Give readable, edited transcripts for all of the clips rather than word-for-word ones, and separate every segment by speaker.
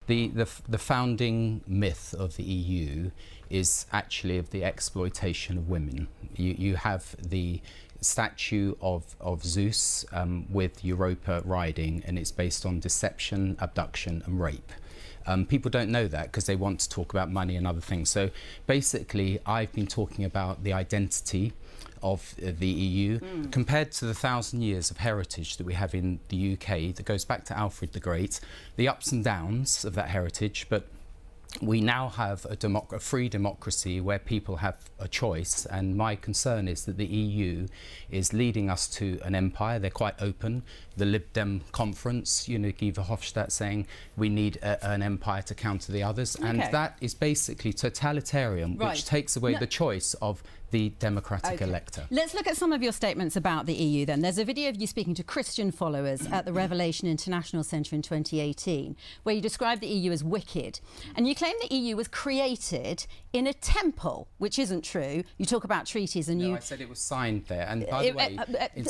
Speaker 1: The founding myth of the EU is actually of the exploitation of women. You have the statue of Zeus with Europa riding, and it's based on deception, abduction and rape. People don't know that because they want to talk about money and other things. So basically, I've been talking about the identity of the EU compared to the 1,000 years of heritage that we have in the UK that goes back to Alfred the Great, the ups and downs of that heritage. But we now have a free democracy where people have a choice, and my concern is that the EU is leading us to an empire. They're quite open. The Lib Dem conference, you know, Guy Verhofstadt saying we need an empire to counter the others, and that is basically totalitarian, which takes away the choice of the democratic elector.
Speaker 2: Let's look at some of your statements about the EU then. There's a video of you speaking to Christian followers at the Revelation International Centre in 2018, where you describe the EU as wicked. And you claim the EU was created in a temple, which isn't true. You talk about treaties and
Speaker 1: I said it was signed there. And by the way,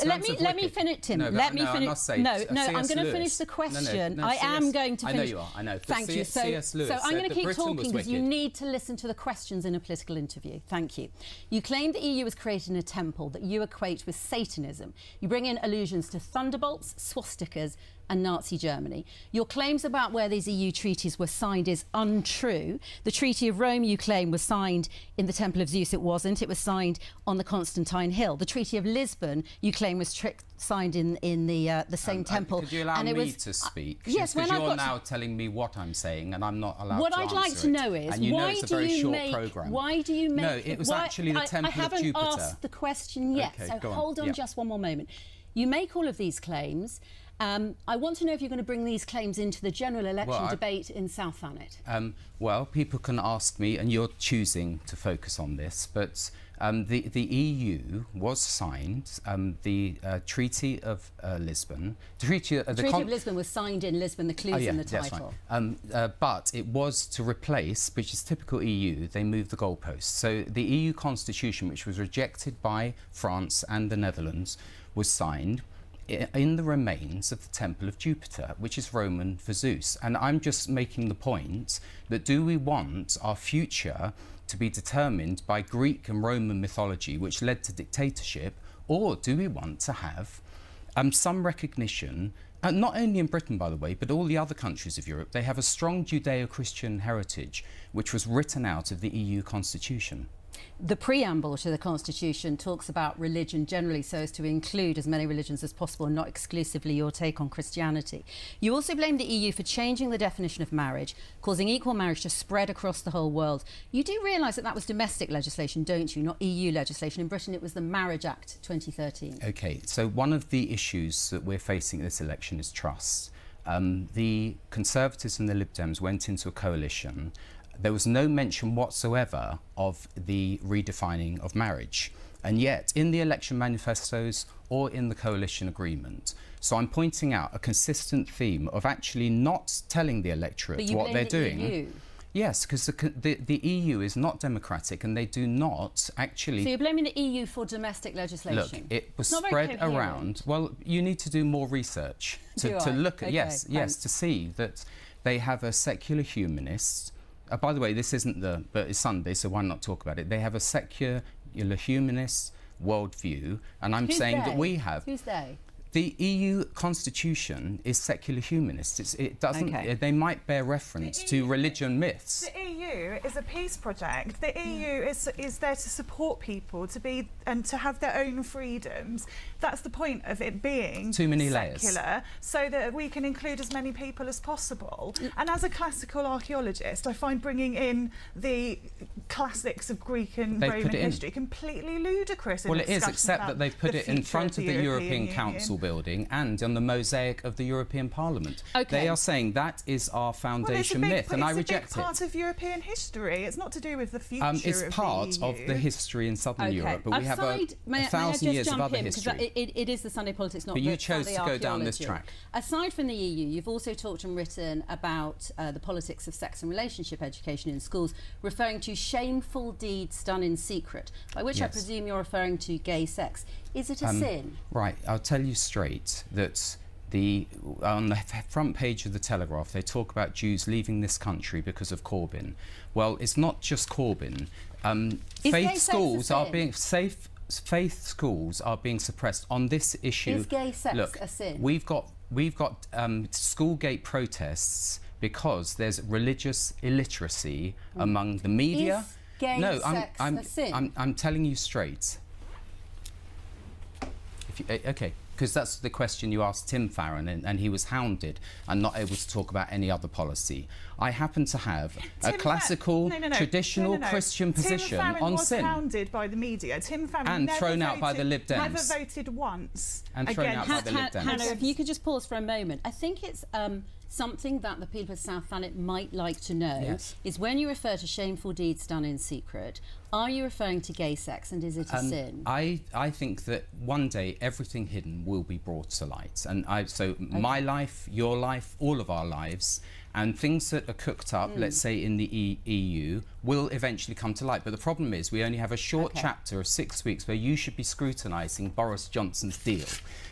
Speaker 2: let me finish, Tim. Let me finish. I'm going to finish the question. I am going to finish.
Speaker 1: I know you are. I know.
Speaker 2: Thank you. So I'm going to keep talking because you need to listen to the questions in a political interview. Thank you. You claim the EU was created in a temple that you equate with Satanism. You bring in allusions to thunderbolts, swastikas and Nazi Germany. Your claims about where these EU treaties were signed is untrue. The Treaty of Rome, you claim, was signed in the Temple of Zeus. It wasn't. It was signed on the Constantine Hill. The Treaty of Lisbon, you claim, was signed in the same temple.
Speaker 1: Could you allow me to speak?
Speaker 2: Yes,
Speaker 1: because you're now telling me what I'm saying, and I'm not allowed to
Speaker 2: answer
Speaker 1: it.
Speaker 2: What I'd like to know is,
Speaker 1: and you know it's a very short programme.
Speaker 2: Why do you make...
Speaker 1: No, it was actually the Temple of Jupiter.
Speaker 2: I haven't asked the question yet, so hold on just one more moment. You make all of these claims. I want to know if you're going to bring these claims into the general election debate in South Thanet.
Speaker 1: Well, people can ask me, and you're choosing to focus on this, but the EU was signed, the Treaty of Lisbon. The Treaty of
Speaker 2: Lisbon was signed in Lisbon, the clue's in the title.
Speaker 1: That's right. But it was to replace, which is typical EU, they moved the goalposts. So the EU constitution, which was rejected by France and the Netherlands, was signed in the remains of the Temple of Jupiter, which is Roman for Zeus. And I'm just making the point that do we want our future to be determined by Greek and Roman mythology, which led to dictatorship, or do we want to have some recognition, not only in Britain, by the way, but all the other countries of Europe? They have a strong Judeo-Christian heritage, which was written out of the EU constitution.
Speaker 2: The preamble to the Constitution talks about religion generally so as to include as many religions as possible and not exclusively your take on Christianity. You also blame the EU for changing the definition of marriage, causing equal marriage to spread across the whole world. You do realise that that was domestic legislation, don't you, not EU legislation? In Britain it was the Marriage Act 2013. OK,
Speaker 1: so one of the issues that we're facing in this election is trust. The Conservatives and the Lib Dems went into a coalition. There was no mention whatsoever of the redefining of marriage. And yet, in the election manifestos or in the coalition agreement, so I'm pointing out a consistent theme of actually not telling the electorate what they're doing.
Speaker 2: EU.
Speaker 1: Yes, because the EU is not democratic and they do not actually...
Speaker 2: So you're blaming the EU for domestic legislation?
Speaker 1: Look, it was spread around... Well, you need to do more research to look at... Yes, to see that they have a secular humanist... by the way, this isn't but it's Sunday, so why not talk about it? They have a secular humanist worldview, and I'm saying that we have...
Speaker 2: Who's they?
Speaker 1: The EU constitution is secular humanist. It doesn't. They might bear reference to religion myths.
Speaker 3: The EU is a peace project. The EU is there to support people to be and to have their own freedoms. That's the point of it being
Speaker 1: too many
Speaker 3: secular,
Speaker 1: layers,
Speaker 3: so that we can include as many people as possible. And as a classical archaeologist, I find bringing in the classics of Greek and Roman history completely ludicrous.
Speaker 1: Well, it is, except that they've put it in front of the European Council building and on the mosaic of the European Parliament. They are saying that is our foundation myth, and I reject it.
Speaker 3: It's a big part of European history. It's not to do with the future
Speaker 1: It's part of the history in Southern Europe, but we have 1,000 years of other history.
Speaker 2: It is the Sunday politics, not
Speaker 1: but you chose to go down this track.
Speaker 2: Aside from the EU, you've also talked and written about the politics of sex and relationship education in schools, referring to shameful deeds done in secret, by which I presume you're referring to gay sex. Is it a sin?
Speaker 1: Right, I'll tell you straight that on the front page of the Telegraph, they talk about Jews leaving this country because of Corbyn. Well, it's not just Corbyn. Faith schools are being suppressed on this issue.
Speaker 2: Is gay sex a sin?
Speaker 1: We've got schoolgate protests because there's religious illiteracy among the media.
Speaker 2: Is gay sex a sin?
Speaker 1: I'm telling you straight. Okay, because that's the question you asked Tim Farron, and he was hounded and not able to talk about any other policy. I happen to have a classical, traditional Christian position on sin.
Speaker 3: Tim Farron was hounded by the media. Tim Farron
Speaker 1: and thrown out by the Lib Dems.
Speaker 3: Never voted once.
Speaker 1: And thrown out by the Lib Dems.
Speaker 2: Hannah, if you could just pause for a moment. I think it's something that the people of South Thanet might like to know is when you refer to shameful deeds done in secret, are you referring to gay sex, and is it a sin?
Speaker 1: I think that one day everything hidden will be brought to light, and my life, your life, all of our lives, and things that are cooked up, let's say in the EU, will eventually come to light. But the problem is we only have a short chapter of 6 weeks where you should be scrutinising Boris Johnson's deal.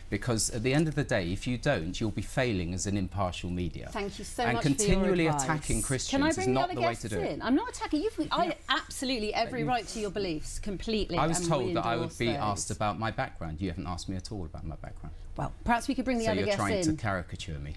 Speaker 1: Because at the end of the day, if you don't, you'll be failing as an impartial media.
Speaker 2: Thank you so
Speaker 1: much
Speaker 2: for
Speaker 1: continually
Speaker 2: your advice.
Speaker 1: Attacking Christians is not the way to do it.
Speaker 2: I'm not attacking you. I absolutely every right to your beliefs, completely.
Speaker 1: I was told that I would be asked about my background. You haven't asked me at all about my background.
Speaker 2: Well, perhaps we could bring the other guests in.
Speaker 1: So you're trying to caricature me.